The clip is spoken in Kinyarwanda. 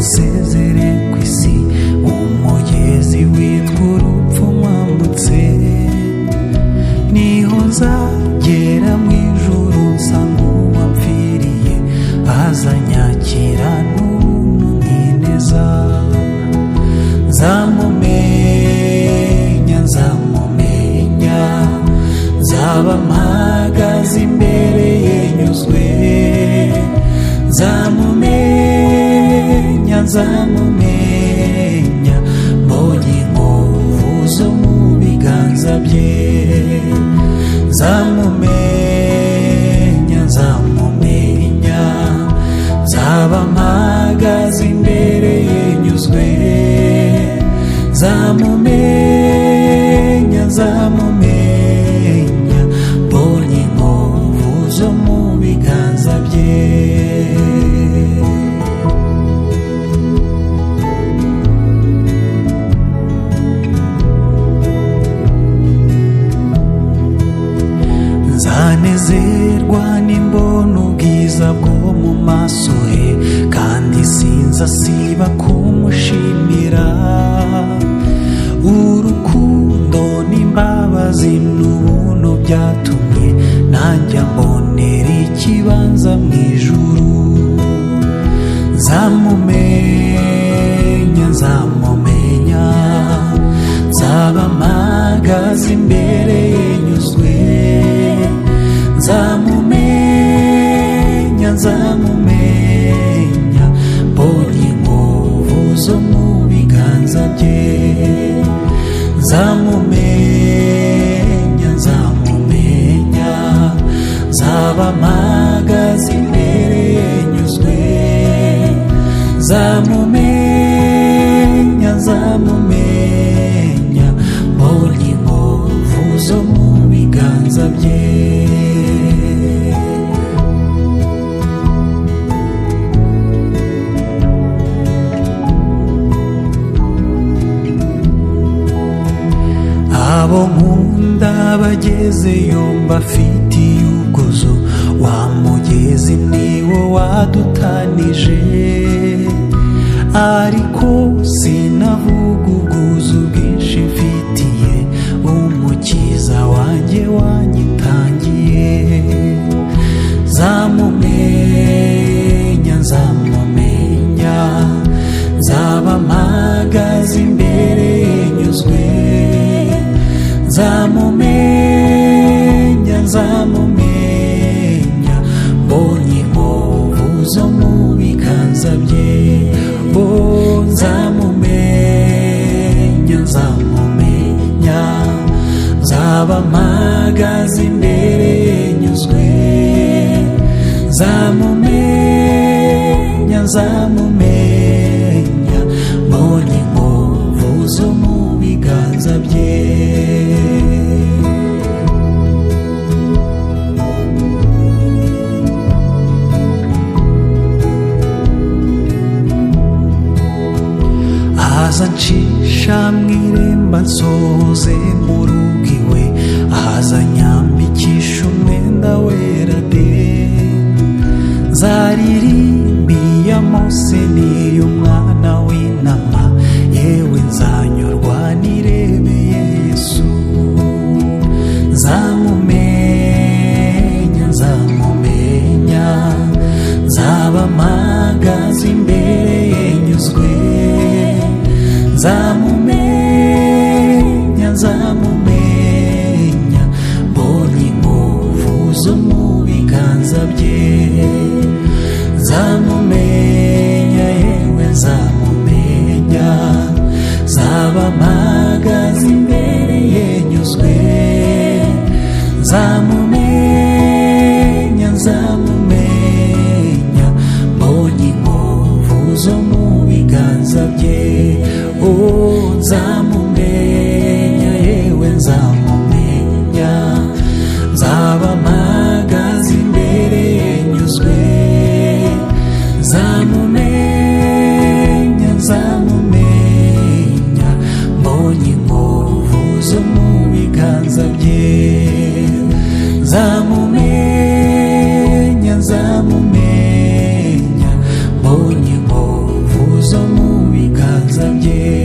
nsezere ku isi umugezi witwa urupfu mwambutse, niho nzagera mu ijuru nsanga uwampfiriye azanyakira n'ubuntu n'ineza. Nzamumenya, nzamumenya, nzaba mpagaze imbere ye nyuzwe. Nzamumenya, nzamumenya, mbonye inkovu zo mu biganza bye. Nzamumenya, nzamumenya, nzaba mpagaze imbere ye nyuzwe. Nzamumenya, nzamumenya, mbonye inkovu zo mu biganza bye. Nzanezerwa nimbona ubwiza bwo mu maso he, kandi sinzasiba kumushimira. Urukundo n'imbabazi n'ubuntu byatumye nanjye mbonera ikibanza mu ijuru. Nzamumenya, nzamumenya, nzaba mpagaze imbere ye nyuzwe. Nzamumenya, nzamumenya, mbonye inkovu zo mu biganza bye. Nzamumenya, nzamumenya, nzaba mpagaze imbere ye nyuzwe. Nzamumenya, nzamumenya, mbonye inkovu zo mu biganza bye. Abo nkunda bagezeyo mbafitiye ubwuzu, wa mugezi niwo wadutanije. Ariko sinavuga ubwuzu bwinshi mfitiye umukiza wanjye wanyitangiye. Nzamumenya, nzamumenya, nzaba mpagaze imbere ye nyuzwe. Nzamumenya, nzamumenya, mbonye inkovu zo mu biganza bye. Oh, nzamumenya, nzamumenya, nzaba mpagaze imbere ye nyuzwe. Nzamumenya, nzamumenya, mbonye inkovu zo mu biganza bye. Aza ncisha mw'iremba nsoze mu rugo iwe, aza nyambikisha umwenda wera de. Nzaririmba iya Mose n'iy'umwana w'intama, yewe nzanyurwa nirebeye Yesu. Nzamumenya, nzamumenya, nzaba mpagaze imbere ye nyuzwe. Nzamumenya, nzamumenya, mbonye inkovu zo mu biganza bye. Nzamumenya, yewe nzamumenya, nzaba mpagaze imbere ye nyuzwe. Nzamumenya, nzamumenya, mbonye inkovu zo mu biganza bye. Oh, nzamumenya, yewe nzamumenya, nzaba mpagaze imbere ye nyuzwe. Nzamumenya, nzamumenya, mbonye inkovu zo mu biganza bye. Nzamumenya, nzamumenya, mbonye inkovu zo bye